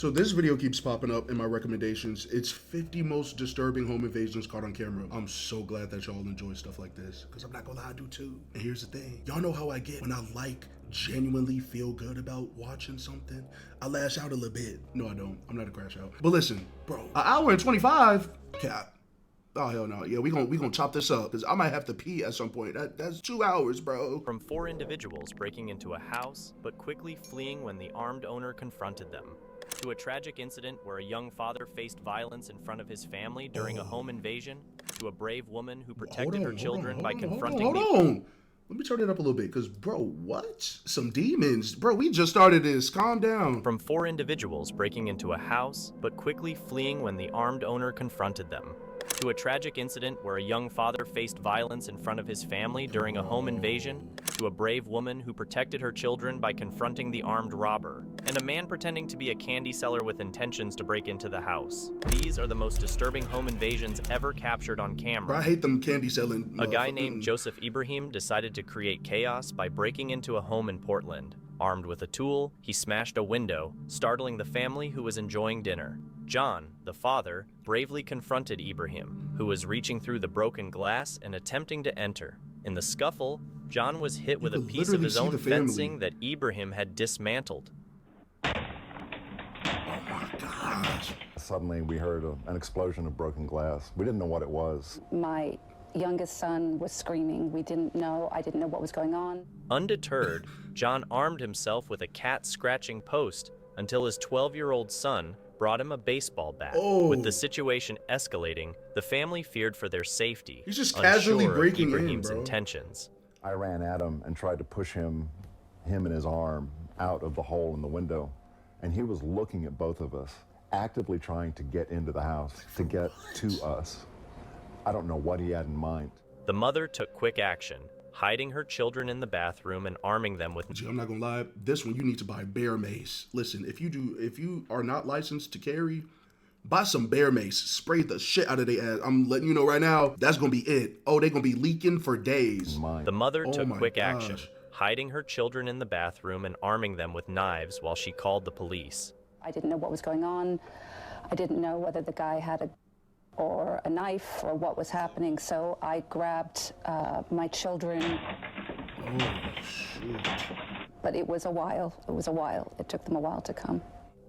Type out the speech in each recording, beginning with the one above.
So this video keeps popping up in my recommendations. It's 50 most disturbing home invasions caught on camera. I'm so glad that y'all enjoy stuff like this, because I'm not gonna lie, I do too. And here's the thing. Y'all know how I get when I genuinely feel good about watching something. I lash out a little bit. No, I don't. I'm not a crash out. But listen, bro, an hour and 25? Cap. Oh, hell no. Yeah, we gonna chop this up, because I might have to pee at some point. That's 2 hours, bro. From 4 individuals breaking into a house, but quickly fleeing when the armed owner confronted them. To a tragic incident where a young father faced violence in front of his family during a home invasion. To a brave woman who protected her children by confronting Hold on. Let me turn it up a little bit, because, bro, what? Some demons? Bro, we just started this. Calm down. From 4 individuals breaking into a house, but quickly fleeing when the armed owner confronted them. To a tragic incident where a young father faced violence in front of his family during a home invasion. To a brave woman who protected her children by confronting the armed robber. And a man pretending to be a candy seller with intentions to break into the house. These are the most disturbing home invasions ever captured on camera. Bro, I hate them candy selling. A guy named Joseph Ibrahim decided to create chaos by breaking into a home in Portland. Armed with a tool, he smashed a window, startling the family who was enjoying dinner. John, the father, bravely confronted Ibrahim, who was reaching through the broken glass and attempting to enter. In the scuffle, John was hit with a piece of his own fencing that Ibrahim had dismantled. Oh my gosh. Suddenly we heard an explosion of broken glass. We didn't know what it was. My youngest son was screaming. I didn't know what was going on. Undeterred, John armed himself with a cat-scratching post until his 12-year-old son brought him a baseball bat. With the situation escalating, the family feared for their safety. He's just casually breaking in, Ibrahim's bro. intentions. I ran at him and tried to push him and his arm out of the hole in the window. And he was looking at both of us, actively trying to get into the house, to get to us. I don't know what he had in mind. The mother took quick action, hiding her children in the bathroom and arming them with... I'm not gonna lie, this one you need to buy bear mace. Listen, if you are not licensed to carry, buy some bear mace. Spray the shit out of their ass. I'm letting you know right now, that's gonna be it. Oh, they're gonna be leaking for days. The mother took quick action, hiding her children in the bathroom and arming them with knives while she called the police. I didn't know what was going on. I didn't know whether the guy had a knife or what was happening, so I grabbed my children. Oh, shoot. But it was a while. It took them a while to come.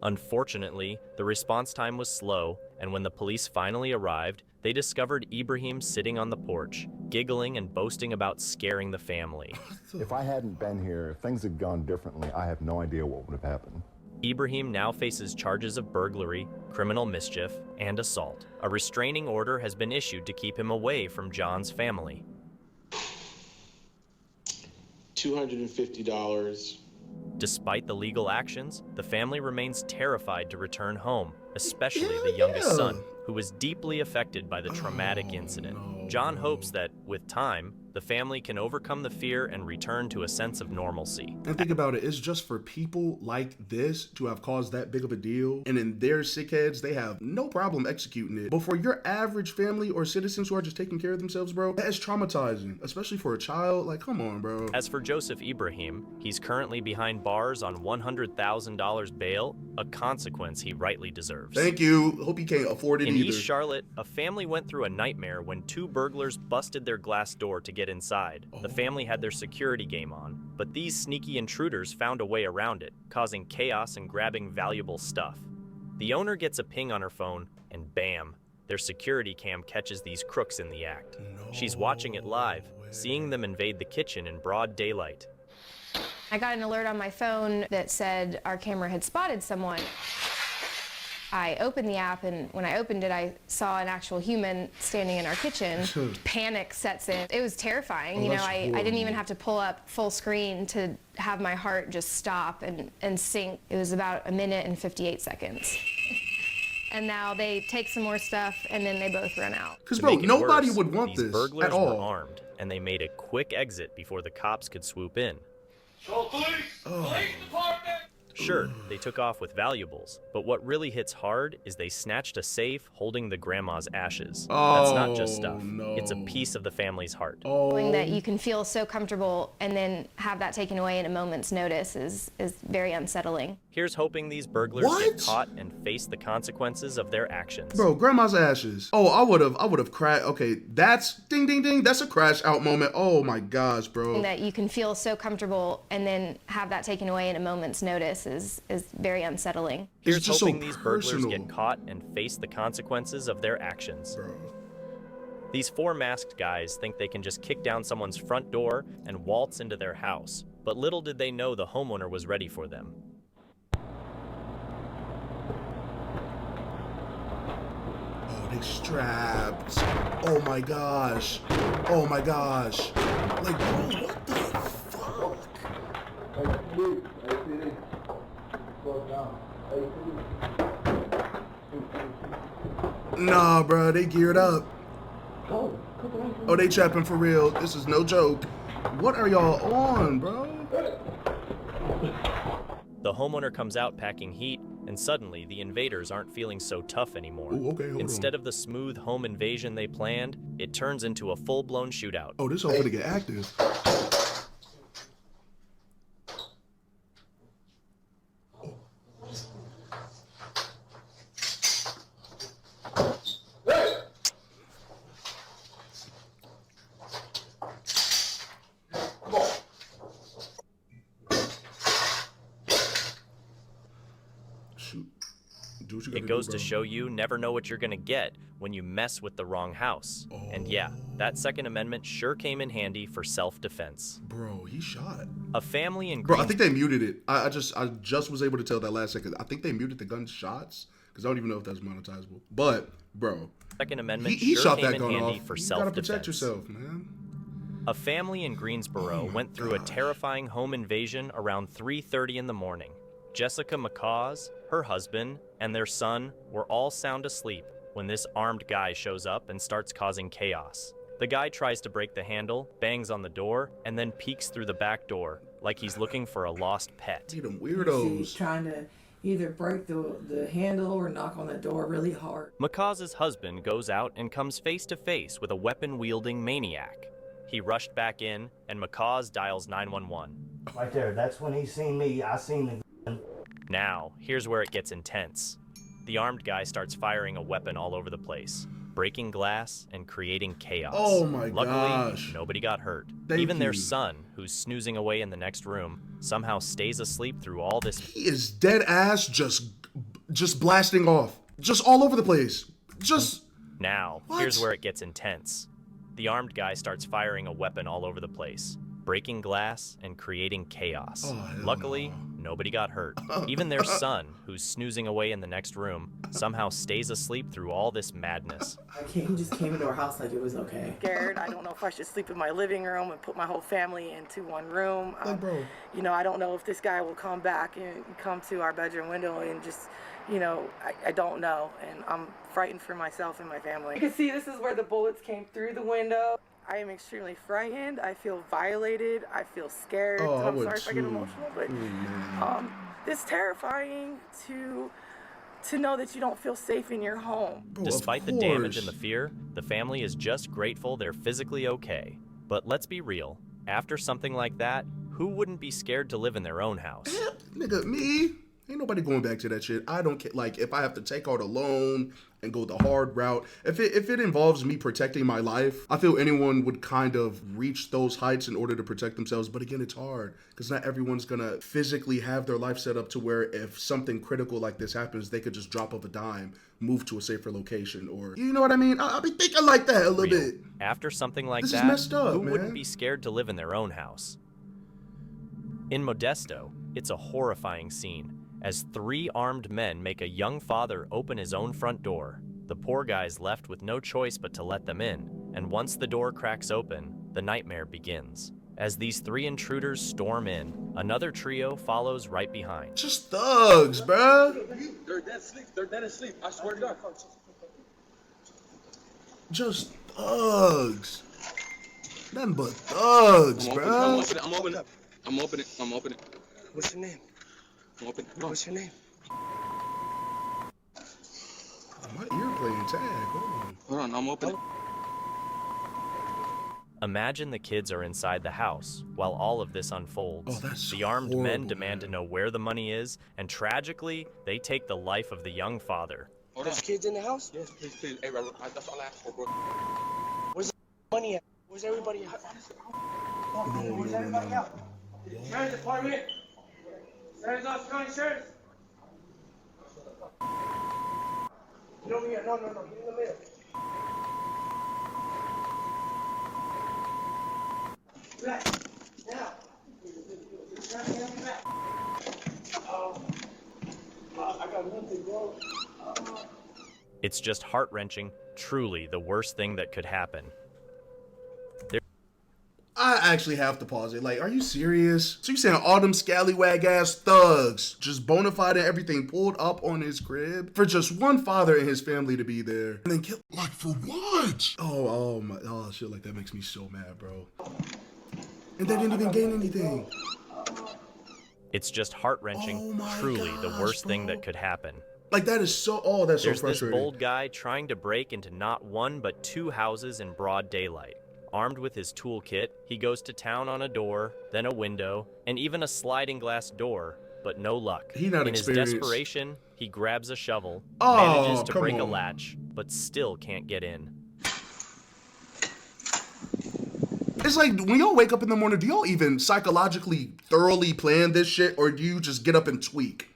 Unfortunately, the response time was slow, and when the police finally arrived, they discovered Ibrahim sitting on the porch, giggling and boasting about scaring the family. If I hadn't been here, if things had gone differently, I have no idea what would have happened. Ibrahim now faces charges of burglary, criminal mischief, and assault. A restraining order has been issued to keep him away from John's family. $250. Despite the legal actions, the family remains terrified to return home, especially the youngest son, who was deeply affected by the traumatic incident. John hopes that, with time, the family can overcome the fear and return to a sense of normalcy. And think about it, it's just for people like this to have caused that big of a deal, and in their sick heads, they have no problem executing it. But for your average family or citizens who are just taking care of themselves, bro, that is traumatizing, especially for a child. Like, come on, bro. As for Joseph Ibrahim, he's currently behind bars on $100,000 bail, a consequence he rightly deserves. Thank you. Hope he can't afford it In either. East Charlotte, a family went through a nightmare when 2 burglars busted their glass door to get inside. The family had their security game on, but these sneaky intruders found a way around it, causing chaos and grabbing valuable stuff. The owner gets a ping on her phone, and bam, their security cam catches these crooks in the act. She's watching it live, seeing them invade the kitchen in broad daylight. I got an alert on my phone that said our camera had spotted someone. I opened the app, and when I opened it, I saw an actual human standing in our kitchen. Panic sets in. It was terrifying. I didn't even have to pull up full screen to have my heart just stop and sink. It was about 1 minute and 58 seconds. And now they take some more stuff, and then they both run out. Because, bro, nobody would want these this burglars at all. were armed, and they made a quick exit before the cops could swoop in. Police! Police department! Sure, they took off with valuables, but what really hits hard is they snatched a safe holding the grandma's ashes. That's not just stuff. No. It's a piece of the family's heart. That you can feel so comfortable and then have that taken away in a moment's notice is very unsettling. Here's hoping these burglars get caught and face the consequences of their actions. Bro, grandma's ashes. Oh, I would have crashed. Okay, that's ding ding ding. That's a crash out moment. Oh my gosh, bro. That you can feel so comfortable and then have that taken away in a moment's notice is very unsettling. Here's just hoping so these burglars personal. get caught and face the consequences of their actions. Bro. These four masked guys think they can just kick down someone's front door and waltz into their house, but little did they know the homeowner was ready for them. Oh, they strapped. Oh my gosh. Oh my gosh. Like, bro, what the fuck? Nah, bro, they geared up. Oh, they trapping for real. This is no joke. What are y'all on, bro? The homeowner comes out packing heat, and suddenly the invaders aren't feeling so tough anymore. Ooh, okay, hold Instead on. of the smooth home invasion they planned, it turns into a full-blown shootout. Oh, this all gonna get active. Shoot. Do what you gotta It goes do, to bro. show you never know what you're gonna get when you mess with the wrong house. And yeah, that Second Amendment sure came in handy for self-defense. Bro, he shot. A family in Bro, I Greensboro. think they muted it. I just was able to tell that last second. I think they muted the gunshots because I don't even know if that's monetizable. But, bro, Second Amendment he sure shot came that in gun handy off. for You gotta self-defense. protect yourself, man. A family in Greensboro Oh my went through a gosh. terrifying home invasion around 3:30 in the morning. Jessica McCaws, her husband, and their son were all sound asleep when this armed guy shows up and starts causing chaos. The guy tries to break the handle, bangs on the door, and then peeks through the back door like he's looking for a lost pet. See them He's weirdos. trying to either break the handle or knock on the door really hard. McCaw's husband goes out and comes face to face with a weapon-wielding maniac. He rushed back in, and McCaw's dials 911. Right there, that's when he seen me. I seen the gun. Now, here's where it gets intense. The armed guy starts firing a weapon all over the place, breaking glass and creating chaos. Oh my Luckily, gosh. nobody got hurt. Thank Even their you. son, who's snoozing away in the next room, somehow stays asleep through all this. He is dead ass just blasting off. Just all over the place. Just Now, What? here's where it gets intense. The armed guy starts firing a weapon all over the place, breaking glass and creating chaos. Oh, hell Luckily, nobody got hurt. Even their son, who's snoozing away in the next room, somehow stays asleep through all this madness. He just came into our house like it was okay. Scared. I don't know if I should sleep in my living room and put my whole family into one room. Like, bro. You know, I don't know if this guy will come back and come to our bedroom window and just, you know, I don't know. And I'm frightened for myself and my family. You can see this is where the bullets came through the window. I am extremely frightened. I feel violated. I feel scared. Oh, I I'm would sorry if I get too. emotional, but man. it's terrifying to know that you don't feel safe in your home. Bro, Despite of the damage course. and the fear, the family is just grateful they're physically okay. But let's be real, after something like that, who wouldn't be scared to live in their own house? Nigga, me? Ain't nobody going back to that shit. I don't care. Like, if I have to take out a loan and go the hard route, if it involves me protecting my life, I feel anyone would kind of reach those heights in order to protect themselves. But again, it's hard because not everyone's gonna physically have their life set up to where if something critical like this happens, they could just drop of a dime, move to a safer location, or you know what I mean? I'll be thinking like that a little Real. bit. After something like This is that, messed up, who man. wouldn't be scared to live in their own house? In Modesto, it's a horrifying scene as 3 armed men make a young father open his own front door. The poor guy's left with no choice but to let them in, and once the door cracks open, the nightmare begins. As these 3 intruders storm in, another trio follows right behind. Just thugs, bruh. They're dead asleep. They're dead asleep. I swear to God. Just thugs. Nothing but thugs, bruh. I'm opening it. I'm opening it. What's your name? Open. What's your name? My ear playing tag. Hold on, I'm opening. Imagine the kids are inside the house while all of this unfolds. Oh, that's the armed men horrible, demand to know where the money is, and tragically, they take the life of the young father. There's kids in the house? Yes, please, please. Hey, Robert, that's all I asked for, bro. Where's the money at? Where's everybody at? Where's everybody at? Sheriff's department. Sheriff's office, county sheriff. Get over here. No. Get in the middle. Back. Now. I got one thing, bro. It's just heart-wrenching, truly the worst thing that could happen. I actually have to pause it. Like, are you serious? So you saying all them scallywag ass thugs, just bona fide and everything, pulled up on his crib for just one father and his family to be there, and then kill? Like, for what? Oh, shit like that makes me so mad, bro. And they didn't even gain anything. It's just heart-wrenching, truly the worst thing that could happen. Like, that is so, that's There's so frustrating. this bold guy trying to break into not one but two houses in broad daylight. Armed with his toolkit, he goes to town on a door, then a window, and even a sliding glass door, but no luck. He not In his experienced. desperation, he grabs a shovel, Oh, manages to come break a on. latch, but still can't get in. It's like, when y'all wake up in the morning, do y'all even psychologically thoroughly plan this shit, or do you just get up and tweak?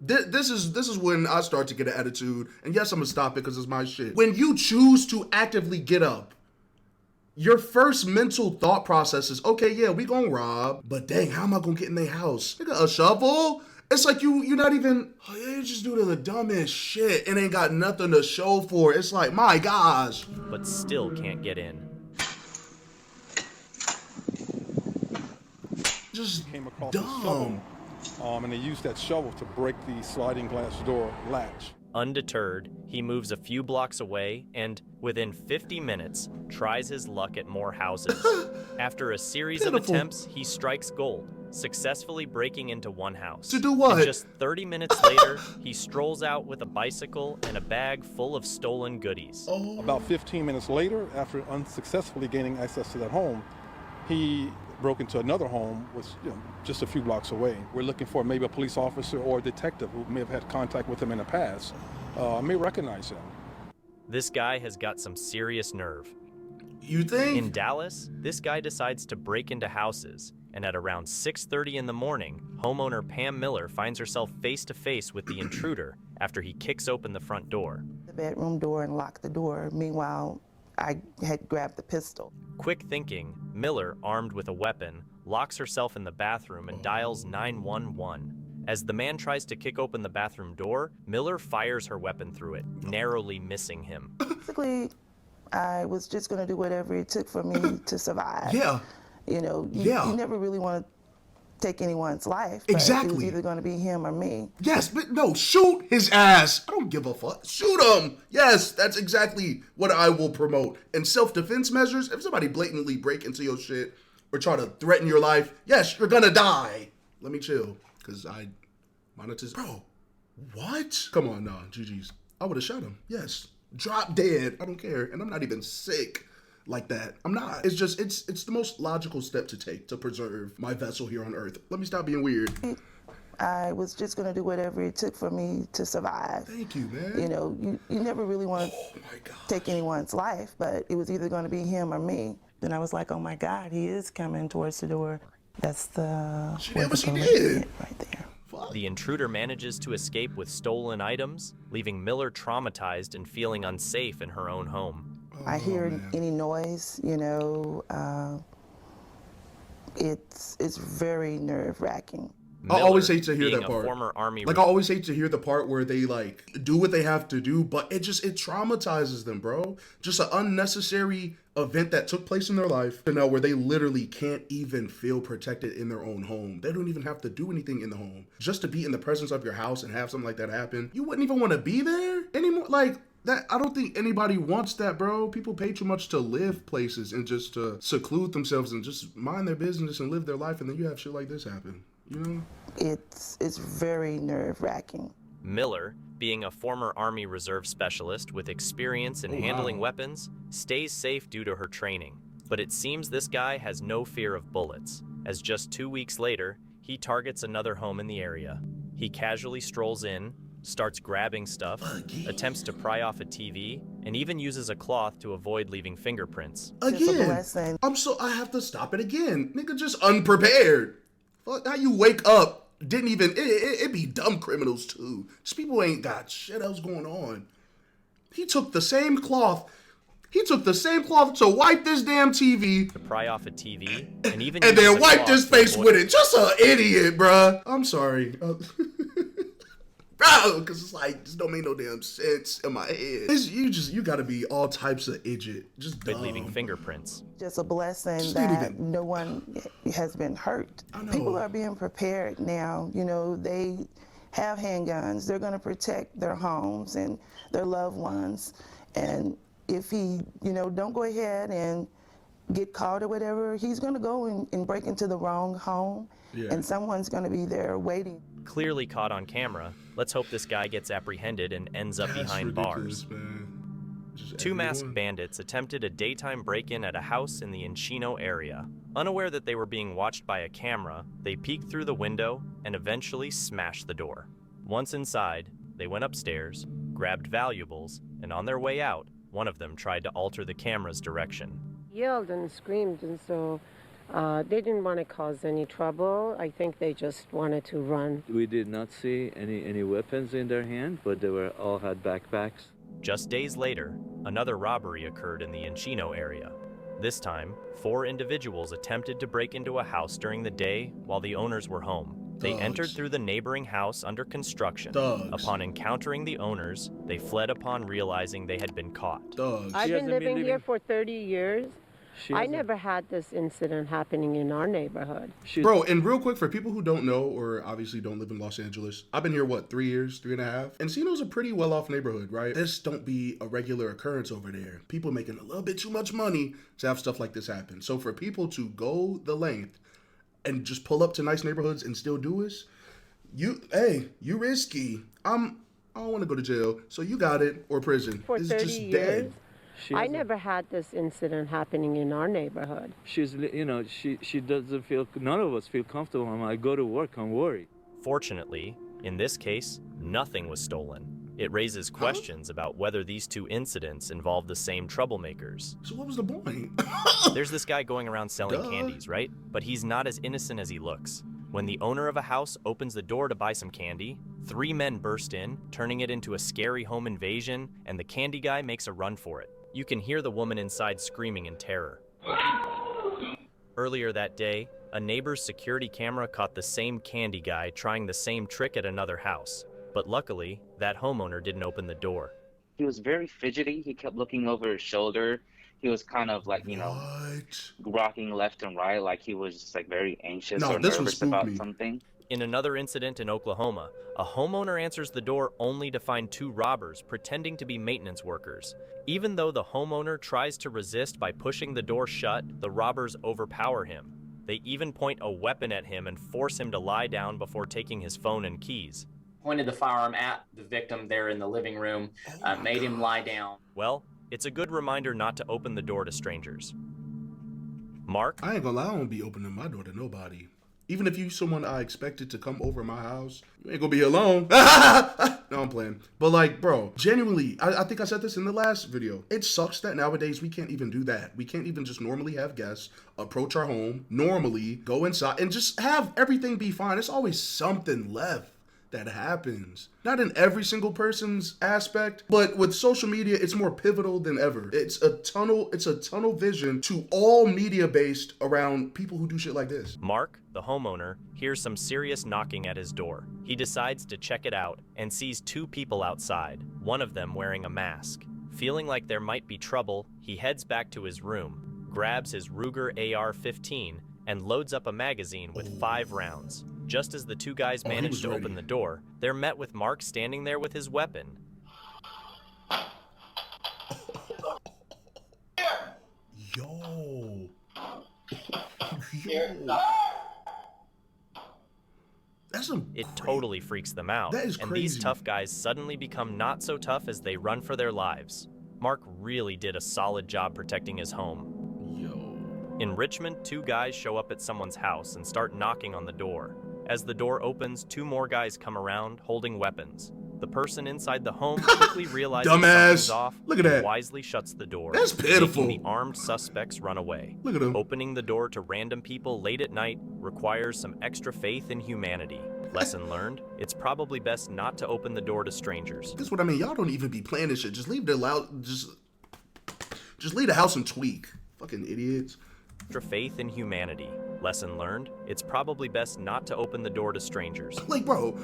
This is when I start to get an attitude, and yes, I'm gonna stop it because it's my shit. When you choose to actively get up, your first mental thought process is, okay, yeah, we gonna rob, but dang, how am I gonna get in their house? Nigga, a shovel? It's like you're not even, you just do the dumbest shit and ain't got nothing to show for it. It's like, my gosh. But still can't get in. Just came across dumb. a shovel, and they used that shovel to break the sliding glass door latch. Undeterred, he moves a few blocks away and, within 50 minutes, tries his luck at more houses. After a series of Pitiful. attempts, he strikes gold, successfully breaking into one house. To do what? And just 30 minutes later, he strolls out with a bicycle and a bag full of stolen goodies. Oh. About 15 minutes later, after unsuccessfully gaining access to that home, he broke into another home, which just a few blocks away. We're looking for maybe a police officer or a detective who may have had contact with him in the past. May recognize him. This guy has got some serious nerve. You think? In Dallas, this guy decides to break into houses, and at around 6:30 in the morning, homeowner Pam Miller finds herself face to face with the intruder after he kicks open the front door. The bedroom door and locked the door. Meanwhile, I had grabbed the pistol. Quick thinking, Miller, armed with a weapon, locks herself in the bathroom and dials 911. As the man tries to kick open the bathroom door, Miller fires her weapon through it, narrowly missing him. Basically, I was just going to do whatever it took for me to survive. Yeah. You know, Yeah. you never really want to take anyone's life. But Exactly. It was either going to be him or me. Yes, but no, shoot his ass. I don't give a fuck. Shoot him. Yes, that's exactly what I will promote. And self-defense measures, if somebody blatantly break into your shit or try to threaten your life, yes, you're gonna die. Let me chill, because I monetize. Bro, what? Come on, nah, GG's. I would have shot him, yes. Drop dead, I don't care. And I'm not even sick like that. I'm not. It's just, it's the most logical step to take to preserve my vessel here on Earth. Let me stop being weird. I was just going to do whatever it took for me to survive. Thank you, man. You know, you never really want to take anyone's life, but it was either going to be him or me. Then I was like, oh my God, he is coming towards the door. That's the She did what she did. Right there. The intruder manages to escape with stolen items, leaving Miller traumatized and feeling unsafe in her own home. I hear any noise, you know, it's very nerve-wracking. I always hate to hear being that a part. former Army Like, I always hate to hear the part where they, like, do what they have to do, but it traumatizes them, bro. Just an unnecessary event that took place in their life, you know, where they literally can't even feel protected in their own home. They don't even have to do anything in the home. Just to be in the presence of your house and have something like that happen, you wouldn't even want to be there anymore. Like, that, I don't think anybody wants that, bro. People pay too much to live places and just to seclude themselves and just mind their business and live their life, and then you have shit like this happen. You know? It's very nerve-wracking. Miller, being a former Army Reserve specialist with experience in handling weapons, stays safe due to her training. But it seems this guy has no fear of bullets, as just 2 weeks later, he targets another home in the area. He casually strolls in, starts grabbing stuff, attempts to pry off a TV, and even uses a cloth to avoid leaving fingerprints. Again, I have to stop it again. Nigga, just unprepared. Fuck, how you wake up, didn't even, it be dumb criminals too. Just people ain't got shit else going on. He took the same cloth to wipe this damn TV. To pry off a TV, and even and then wiped his face with it. Just an idiot, bruh. I'm sorry. Bro, because it's like, this don't make no damn sense in my head. You gotta be all types of idiot. Just dumb. Leaving fingerprints. Just a blessing that no one has been hurt. People are being prepared now. You know, they have handguns. They're gonna protect their homes and their loved ones. And if he, don't go ahead and get caught or whatever, he's gonna go and break into the wrong home, and someone's gonna be there waiting. Clearly caught on camera, let's hope this guy gets apprehended and ends up behind bars. Two masked bandits attempted a daytime break-in at a house in the Encino area. Unaware that they were being watched by a camera, they peeked through the window and eventually smashed the door. Once inside, they went upstairs, grabbed valuables, and on their way out, one of them tried to alter the camera's direction. Yelled and screamed, and so they didn't want to cause any trouble. I think they just wanted to run. We did not see any weapons in their hand, but they all had backpacks. Just days later, another robbery occurred in the Encino area. This time, 4 individuals attempted to break into a house during the day while the owners were home. They entered through the neighboring house under construction. Upon encountering the owners, they fled upon realizing they had been caught. I've been living here for 30 years. I never had this incident happening in our neighborhood. Bro, and real quick, for people who don't know or obviously don't live in Los Angeles, I've been here, 3 years, 3.5? Encino's a pretty well-off neighborhood, right? This don't be a regular occurrence over there. People making a little bit too much money to have stuff like this happen. So for people to go the length and just pull up to nice neighborhoods and still do this, you risky. I don't want to go to jail, so you got it, or prison. For this 30 is just years, dead. I never had this incident happening in our neighborhood. She doesn't feel, none of us feel comfortable. I go to work, I'm worried. Fortunately, in this case, nothing was stolen. It raises questions about whether these 2 incidents involve the same troublemakers. So what was the point? There's this guy going around selling candies, right? But he's not as innocent as he looks. When the owner of a house opens the door to buy some candy, 3 men burst in, turning it into a scary home invasion, and the candy guy makes a run for it. You can hear the woman inside screaming in terror. Earlier that day, a neighbor's security camera caught the same candy guy trying the same trick at another house. But luckily, that homeowner didn't open the door. He was very fidgety. He kept looking over his shoulder. He was kind of like, rocking left and right, like he was just like very anxious or nervous about something. In another incident in Oklahoma, a homeowner answers the door only to find 2 robbers pretending to be maintenance workers. Even though the homeowner tries to resist by pushing the door shut, the robbers overpower him. They even point a weapon at him and force him to lie down before taking his phone and keys. Pointed the firearm at the victim there in the living room, made him lie down. Well, it's a good reminder not to open the door to strangers. Mark? I ain't gonna lie, I don't be opening my door to nobody. Even if you someone I expected to come over my house, you ain't gonna be alone. No, I'm playing. But bro, genuinely, I think I said this in the last video. It sucks that nowadays we can't even do that. We can't even just normally have guests approach our home, normally go inside and just have everything be fine. There's always something left that happens. Not in every single person's aspect, but with social media, it's more pivotal than ever. It's a tunnel vision to all media based around people who do shit like this. Mark, the homeowner, hears some serious knocking at his door. He decides to check it out and sees 2 people outside, one of them wearing a mask. Feeling like there might be trouble, he heads back to his room, grabs his Ruger AR-15, and loads up a magazine with 5 rounds. Just as the 2 guys manage to open the door, they're met with Mark standing there with his weapon. Yo. It totally freaks them out. That is and crazy. These tough guys suddenly become not so tough as they run for their lives. Mark really did a solid job protecting his home. In Richmond, 2 guys show up at someone's house and start knocking on the door. As the door opens, 2 more guys come around holding weapons. The person inside the home quickly realizes something's off. Look at and that. Wisely shuts the door. That's pitiful. Making the armed suspects run away. Look at him. Opening the door to random people late at night requires some extra faith in humanity. Lesson learned, it's probably best not to open the door to strangers. That's what I mean. Y'all don't even be playing this shit. Just leave the just leave the house and tweak. Fucking idiots. Extra faith in humanity. Lesson learned, it's probably best not to open the door to strangers. Like, bro.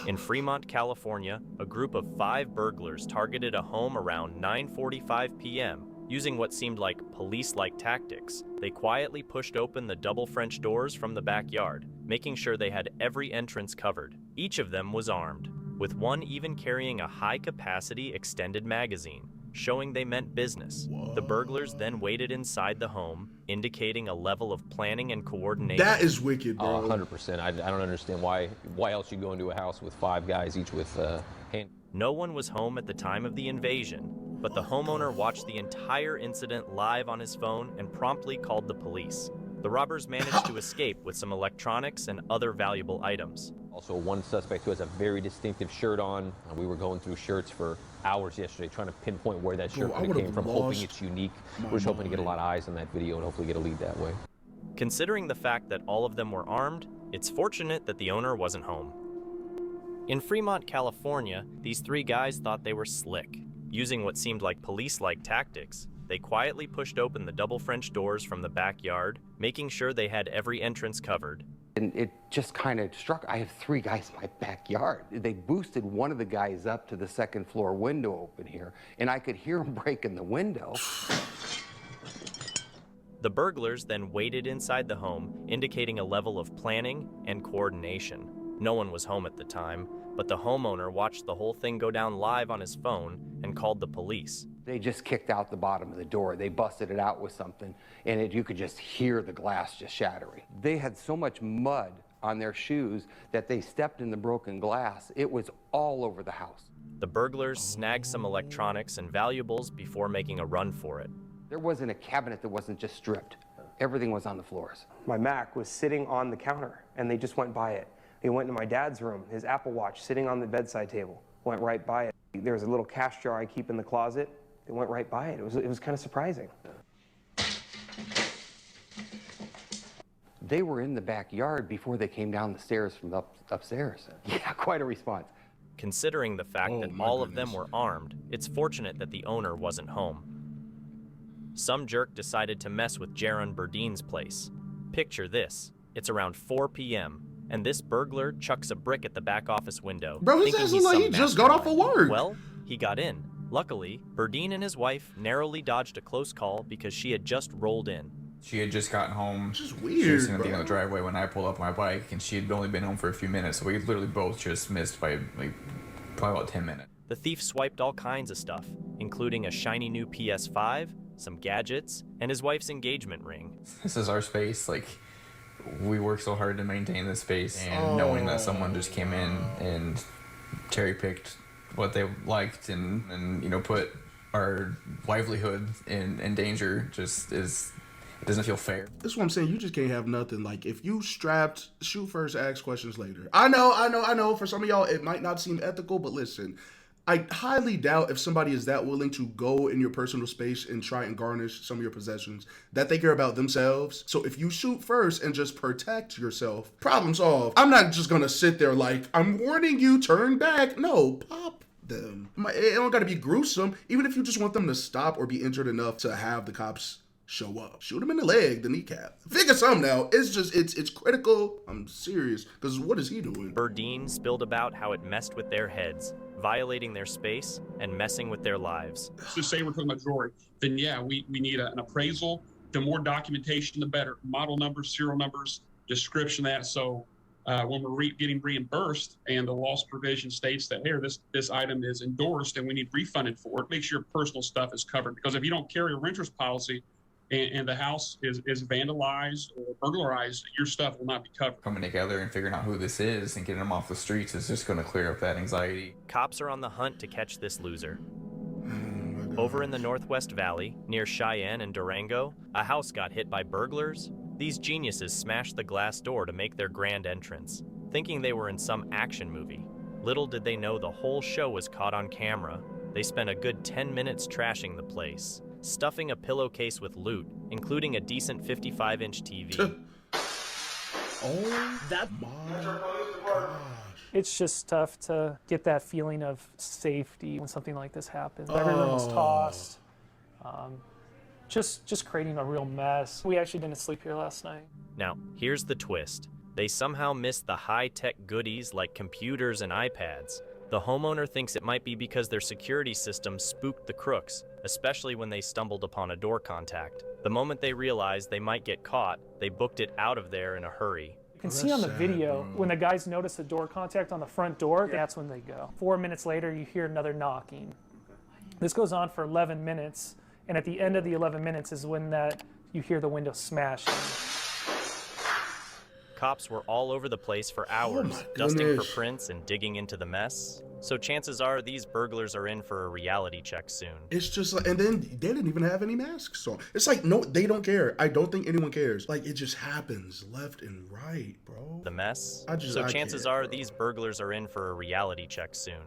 In Fremont, California, a group of 5 burglars targeted a home around 9:45 p.m. Using what seemed like police-like tactics. They quietly pushed open the double French doors from the backyard, making sure they had every entrance covered. Each of them was armed, with one even carrying a high-capacity extended magazine, showing they meant business. The burglars then waited inside the home, indicating a level of planning and coordination. That is wicked, bro. 100%. I don't understand why else you go into a house with 5 guys, each with hand. No one was home at the time of the invasion, but the homeowner watched the entire incident live on his phone and promptly called the police. The robbers managed to escape with some electronics and other valuable items. Also, one suspect who has a very distinctive shirt on. We were going through shirts for hours yesterday, trying to pinpoint where that shirt came from, hoping it's unique. We're just hoping to get a lot of eyes on that video and hopefully get a lead that way. Considering the fact that all of them were armed, it's fortunate that the owner wasn't home. In Fremont, California, these 3 guys thought they were slick. Using what seemed like police-like tactics, they quietly pushed open the double French doors from the backyard, making sure they had every entrance covered. And it just kind of struck, I have 3 guys in my backyard. They boosted one of the guys up to the 2nd floor window open here, and I could hear him breaking the window. The burglars then waited inside the home, indicating a level of planning and coordination. No one was home at the time, but the homeowner watched the whole thing go down live on his phone and called the police. They just kicked out the bottom of the door. They busted it out with something, and you could just hear the glass just shattering. They had so much mud on their shoes that they stepped in the broken glass. It was all over the house. The burglars snagged some electronics and valuables before making a run for it. There wasn't a cabinet that wasn't just stripped. Everything was on the floors. My Mac was sitting on the counter, and they just went by it. They went into my dad's room, his Apple Watch sitting on the bedside table, went right by it. There was a little cash jar I keep in the closet. They went right by it. It was kind of surprising. They were in the backyard before they came down the stairs from upstairs. Yeah, quite a response. Considering the fact that all of them were armed, it's fortunate that the owner wasn't home. Some jerk decided to mess with Jaron Burdine's place. Picture this. It's around 4 p.m., and this burglar chucks a brick at the back office window. Bro, his ass is like he just got off of work. Well, he got in. Luckily, Burdine and his wife narrowly dodged a close call because she had just rolled in. She had just gotten home. Which is weird, She was going to be on the driveway when I pulled up my bike, and she had only been home for a few minutes, so we literally both just missed by probably about 10 minutes. The thief swiped all kinds of stuff, including a shiny new PS5, some gadgets, and his wife's engagement ring. This is our space. We work so hard to maintain this space, and knowing that someone just came in and cherry-picked what they liked and put our livelihood in danger just is, it doesn't feel fair. That's what I'm saying. You just can't have nothing. Like, if you strapped, shoot first, ask questions later. I know. For some of y'all, it might not seem ethical, but listen, I highly doubt if somebody is that willing to go in your personal space and try and garnish some of your possessions that they care about themselves. So if you shoot first and just protect yourself, problem solved. I'm not just gonna sit there like, I'm warning you, turn back. No, pop them. It don't gotta be gruesome. Even if you just want them to stop or be injured enough to have the cops show up. Shoot him in the leg, the kneecap. Figure something out. It's just, it's critical. I'm serious, because what is he doing? Burdine spilled about how it messed with their heads, violating their space and messing with their lives. So say we're talking about jewelry, then yeah, we need an appraisal. The more documentation, the better. Model numbers, serial numbers, description of that. So when we're getting reimbursed and the loss provision states that, here, this item is endorsed and we need refunded for it, make sure your personal stuff is covered. Because if you don't carry a renter's policy, and the house is vandalized or burglarized, your stuff will not be covered. Coming together and figuring out who this is and getting them off the streets is just going to clear up that anxiety. Cops are on the hunt to catch this loser. Over in the Northwest Valley, near Cheyenne and Durango, a house got hit by burglars. These geniuses smashed the glass door to make their grand entrance, thinking they were in some action movie. Little did they know the whole show was caught on camera. They spent a good 10 minutes trashing the place, stuffing a pillowcase with loot, including a decent 55-inch TV. Oh, that my gosh. It's just tough to get that feeling of safety when something like this happens. Every room was tossed. Just creating a real mess. We actually didn't sleep here last night. Now, here's the twist. They somehow missed the high-tech goodies like computers and iPads. The homeowner thinks it might be because their security system spooked the crooks, especially when they stumbled upon a door contact. The moment they realized they might get caught, they booked it out of there in a hurry. You can see on the video, when the guys notice the door contact on the front door, that's when they go. 4 minutes later, you hear another knocking. This goes on for 11 minutes, and at the end of the 11 minutes is when you hear the window smashing. Cops were all over the place for hours, dusting for prints and digging into the mess. So chances are these burglars are in for a reality check soon. It's just like, and then they didn't even have any masks on. It's like, no, they don't care. I don't think anyone cares. Like, it just happens left and right, bro. The mess. So chances are these burglars are in for a reality check soon.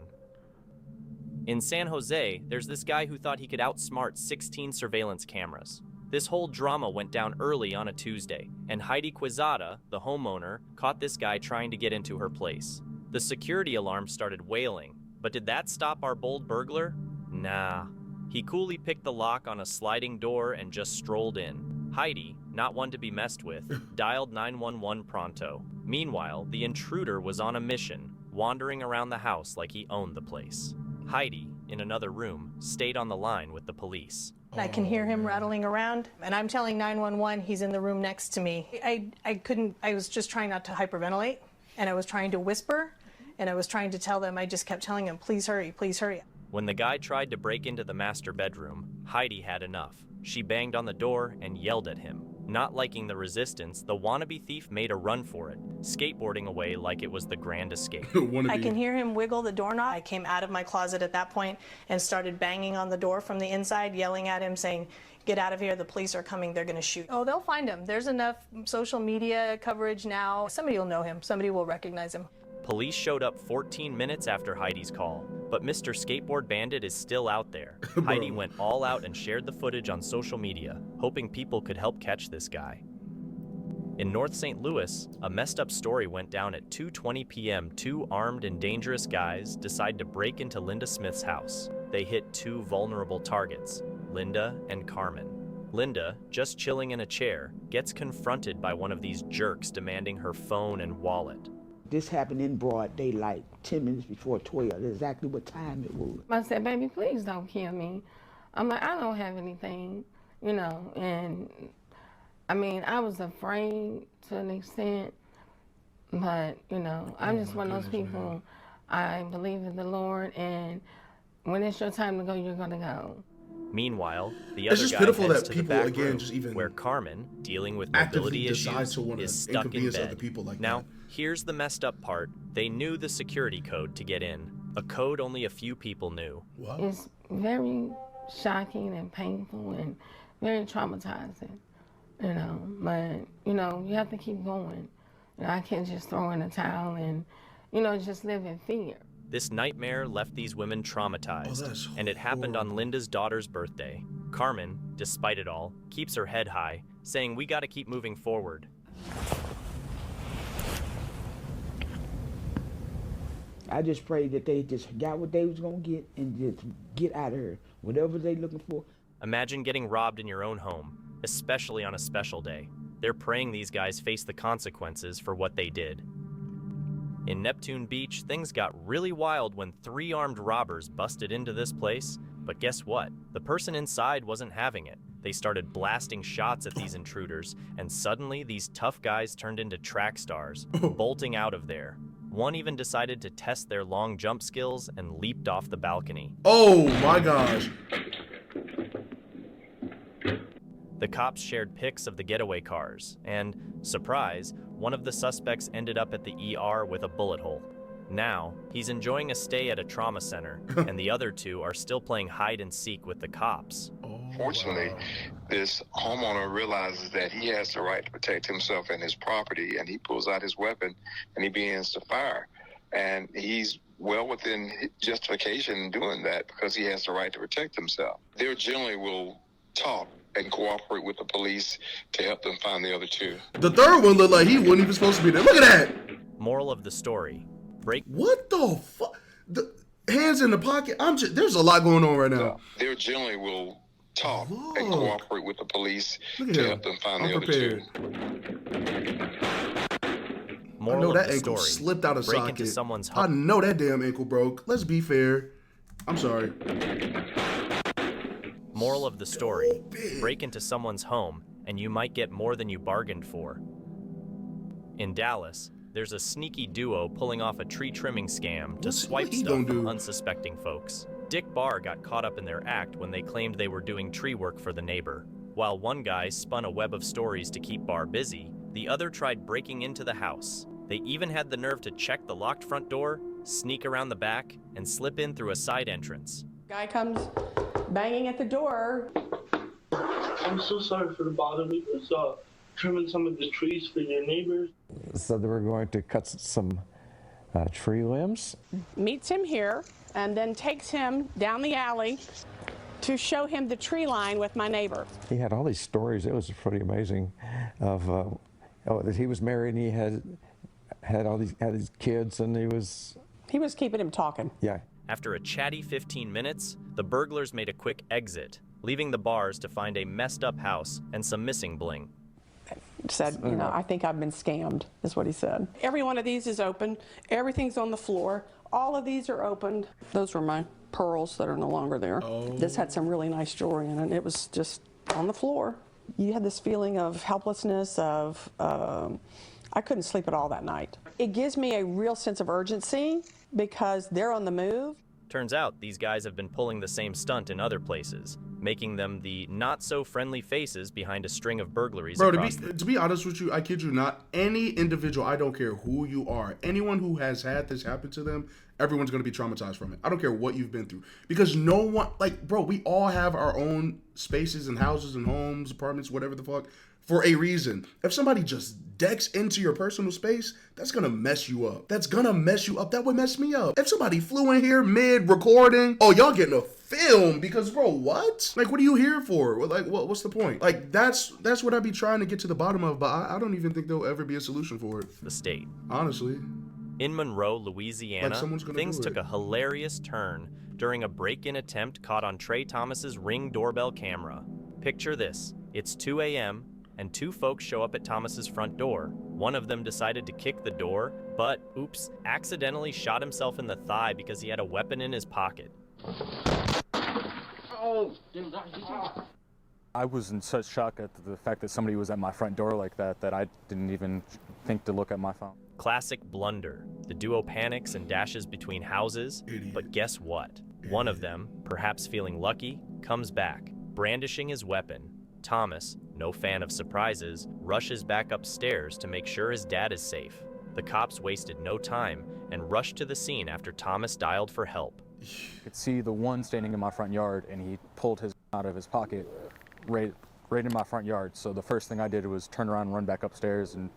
In San Jose, there's this guy who thought he could outsmart 16 surveillance cameras. This whole drama went down early on a Tuesday, and Heidi Quezada, the homeowner, caught this guy trying to get into her place. The security alarm started wailing, but did that stop our bold burglar? Nah. He coolly picked the lock on a sliding door and just strolled in. Heidi, not one to be messed with, dialed 911 pronto. Meanwhile, the intruder was on a mission, wandering around the house like he owned the place. Heidi, in another room, stayed on the line with the police. I can hear him rattling around, and I'm telling 911 he's in the room next to me. I was just trying not to hyperventilate, and I was trying to whisper, and I was trying to tell them, I just kept telling him, please hurry, please hurry. When the guy tried to break into the master bedroom, Heidi had enough. She banged on the door and yelled at him. Not liking the resistance, the wannabe thief made a run for it, skateboarding away like it was the grand escape. I can hear him wiggle the doorknob. I came out of my closet at that point and started banging on the door from the inside, yelling at him, saying, get out of here, the police are coming, they're gonna shoot. Oh, they'll find him. There's enough social media coverage now. Somebody will know him, somebody will recognize him. Police showed up 14 minutes after Heidi's call, but Mr. Skateboard Bandit is still out there. Heidi went all out and shared the footage on social media, hoping people could help catch this guy. In North St. Louis, a messed up story went down at 2:20 p.m. Two armed and dangerous guys decide to break into Linda Smith's house. They hit two vulnerable targets, Linda and Carmen. Linda, just chilling in a chair, gets confronted by one of these jerks demanding her phone and wallet. This happened in broad daylight, 10 minutes before 12. That's exactly what time it was. I said, baby, please don't kill me. I'm like, I don't have anything, and I mean, I was afraid to an extent, but, I'm just one of those people, man. I believe in the Lord, and when it's your time to go, you're gonna go. Meanwhile, the other guy heads to the back room, where Carmen, dealing with mobility issues, is stuck in bed. Now, here's the messed up part. They knew the security code to get in, a code only a few people knew. What? It's very shocking and painful and very traumatizing, but, you have to keep going. I can't just throw in a towel and, just live in fear. This nightmare left these women traumatized, and it happened on Linda's daughter's birthday. Carmen, despite it all, keeps her head high, saying we gotta keep moving forward. I just prayed that they just got what they was gonna get and just get out of here, whatever they looking for. Imagine getting robbed in your own home, especially on a special day. They're praying these guys face the consequences for what they did. In Neptune Beach, things got really wild when 3 armed robbers busted into this place, but guess what? The person inside wasn't having it. They started blasting shots at these intruders, and suddenly these tough guys turned into track stars, bolting out of there. One even decided to test their long jump skills and leaped off the balcony. Oh my gosh. The cops shared pics of the getaway cars, and, surprise, one of the suspects ended up at the ER with a bullet hole. Now, he's enjoying a stay at a trauma center, and the other two are still playing hide and seek with the cops. Fortunately, this homeowner realizes that he has the right to protect himself and his property, and he pulls out his weapon and he begins to fire. And he's well within justification in doing that because he has the right to protect himself. They generally will talk and cooperate with the police to help them find the other two. The third one looked like he wasn't even supposed to be there. Look at that! Moral of the story. What the fuck? The hands in the pocket. There's a lot going on right now. They generally will talk and cooperate with the police to help them find the other two. Moral I know that of the ankle story. slipped out of Break socket. into someone's I home. know that damn ankle broke. Let's be fair. I'm sorry. Moral of the story. Break into someone's home, and you might get more than you bargained for. In Dallas, there's a sneaky duo pulling off a tree trimming scam to swipe stuff from unsuspecting folks. Dick Barr got caught up in their act when they claimed they were doing tree work for the neighbor. While one guy spun a web of stories to keep Barr busy, the other tried breaking into the house. They even had the nerve to check the locked front door, sneak around the back, and slip in through a side entrance. Guy comes banging at the door. I'm so sorry for the bother. We was trimming some of the trees for your neighbors. So they were going to cut some tree limbs. Meets him here and then takes him down the alley to show him the tree line with my neighbor. He had all these stories. It was pretty amazing of that he was married and he had these kids and he was keeping him talking. Yeah. After a chatty 15 minutes, the burglars made a quick exit, leaving the Bars to find a messed up house and some missing bling. Said, you know, I think I've been scammed, is what he said. Every one of these is open. Everything's on the floor. All of these are opened. Those were my pearls that are no longer there. This had some really nice jewelry in it. It was just on the floor. You had this feeling of helplessness, I couldn't sleep at all that night. It gives me a real sense of urgency because they're on the move. Turns out these guys have been pulling the same stunt in other places, making them the not-so-friendly faces behind a string of burglaries across to be honest with you, I kid you not, any individual, I don't care who you are, anyone who has had this happen to them, everyone's going to be traumatized from it. I don't care what you've been through. Because no one, like, bro, we all have our own spaces and houses and homes, apartments, whatever the fuck, for a reason. If somebody just decks into your personal space, that's gonna mess you up. That's gonna mess you up. That would mess me up. If somebody flew in here mid-recording, oh, y'all getting a film because, bro, what? Like, what are you here for? Like, what's the point? Like, that's what I'd be trying to get to the bottom of, but I don't even think there'll ever be a solution for it. the state. Honestly. In Monroe, Louisiana, Like things took a hilarious turn during a break-in attempt caught on Trey Thomas's Ring doorbell camera. Picture this. It's 2 a.m., and two folks show up at Thomas's front door. One of them decided to kick the door, but, oops, accidentally shot himself in the thigh because he had a weapon in his pocket. I was in such shock at the fact that somebody was at my front door like that I didn't even think to look at my phone. Classic blunder. The duo panics and dashes between houses, but guess what? One of them, perhaps feeling lucky, comes back, brandishing his weapon. Thomas, no fan of surprises, rushes back upstairs to make sure his dad is safe. The cops wasted no time and rushed to the scene after Thomas dialed for help. You could see the one standing in my front yard, and he pulled his out of his pocket right in my front yard. So the first thing I did was turn around and run back upstairs and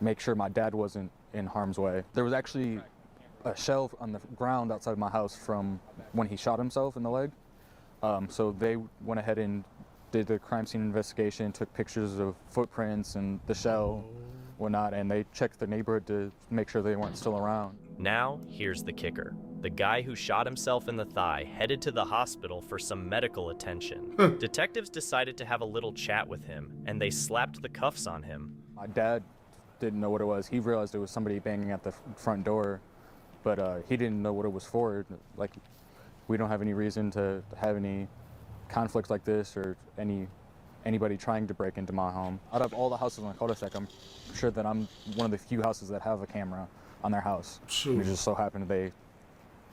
make sure my dad wasn't in harm's way. There was actually a shell on the ground outside my house from when he shot himself in the leg. So they went ahead and did the crime scene investigation, took pictures of footprints and the shell, whatnot, and they checked the neighborhood to make sure they weren't still around. Now, here's the kicker. The guy who shot himself in the thigh headed to the hospital for some medical attention. Detectives decided to have a little chat with him, and they slapped the cuffs on him. My dad didn't know what it was. He realized it was somebody banging at the front door, but he didn't know what it was for. Like, we don't have any reason to have any conflicts like this or anybody trying to break into my home. Out of all the houses on the cul-de-sac, I'm sure that I'm one of the few houses that have a camera on their house. It just so happened they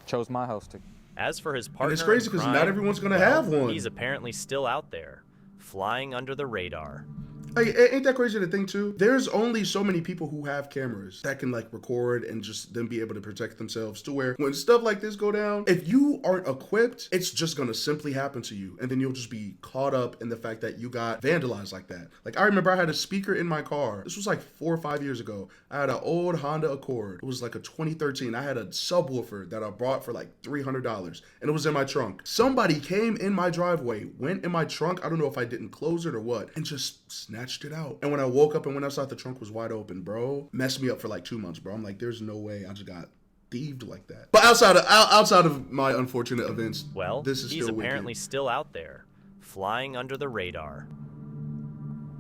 chose my house to. As for his partner, and it's crazy because not everyone's gonna have one. He's apparently still out there, flying under the radar. Hey, ain't that crazy to think too? There's only so many people who have cameras that can like record and just then be able to protect themselves, to where when stuff like this go down, if you aren't equipped, it's just gonna simply happen to you. And then you'll just be caught up in the fact that you got vandalized like that. Like I remember I had a speaker in my car. This was like 4 or 5 years ago. I had an old Honda Accord. It was like a 2013. I had a subwoofer that I bought for like $300 and it was in my trunk. Somebody came in my driveway, went in my trunk. I don't know if I didn't close it or what, and just snatched it out. And when I woke up and went outside, the trunk was wide open, bro. Messed me up for like 2 months, bro. I'm like, there's no way I just got thieved like that. But outside of my unfortunate events, well, this is he's still apparently wicked. still out there, flying under the radar.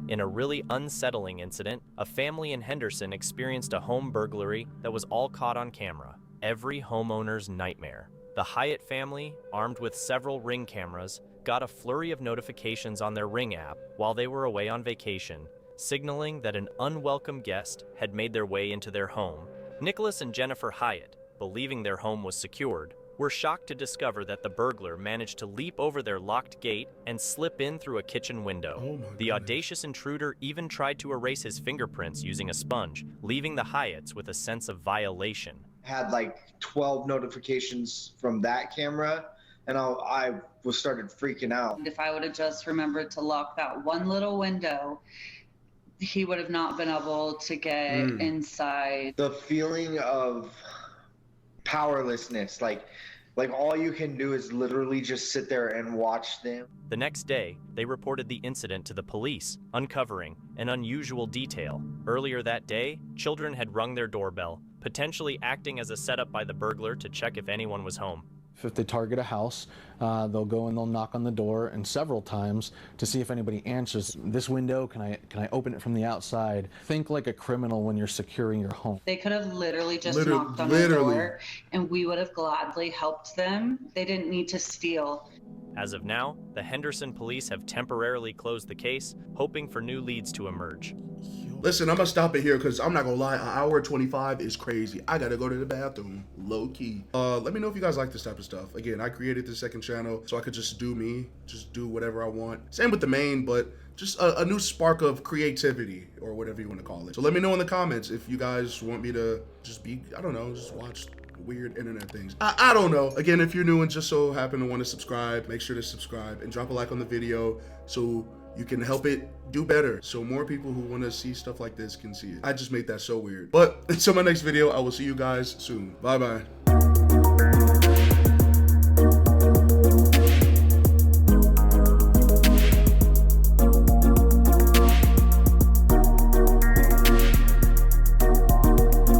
In a really unsettling incident, a family in Henderson experienced a home burglary that was all caught on camera. Every homeowner's nightmare. The Hyatt family, armed with several Ring cameras, got a flurry of notifications on their Ring app while they were away on vacation, signaling that an unwelcome guest had made their way into their home. Nicholas and Jennifer Hyatt, believing their home was secured, were shocked to discover that the burglar managed to leap over their locked gate and slip in through a kitchen window. The audacious intruder even tried to erase his fingerprints using a sponge, leaving the Hyatts with a sense of violation. Had like 12 notifications from that camera, and I was started freaking out. If I would have just remembered to lock that one little window, he would have not been able to get inside. The feeling of powerlessness, like all you can do is literally just sit there and watch them. The next day, they reported the incident to the police, uncovering an unusual detail. Earlier that day, children had rung their doorbell, potentially acting as a setup by the burglar to check if anyone was home. If they target a house, they'll go and they'll knock on the door, and several times to see if anybody answers. This window, can I open it from the outside? Think like a criminal when you're securing your home. They could have literally just knocked on the door, and we would have gladly helped them. They didn't need to steal. As of now, the Henderson police have temporarily closed the case, hoping for new leads to emerge. Listen, I'm gonna stop it here because I'm not gonna lie, an hour 25 is crazy. I gotta go to the bathroom, low key. Let me know if you guys like this type of stuff. Again, I created this second channel so I could just do me, just do whatever I want. Same with the main, but just a new spark of creativity or whatever you want to call it. So let me know in the comments if you guys want me to just be, I don't know, just watch weird internet things. I don't know. Again, if you're new and just so happen to want to subscribe, make sure to subscribe and drop a like on the video so you can help it do better, so more people who want to see stuff like this can see it. I just made that so weird. But until my next video, I will see you guys soon. Bye bye.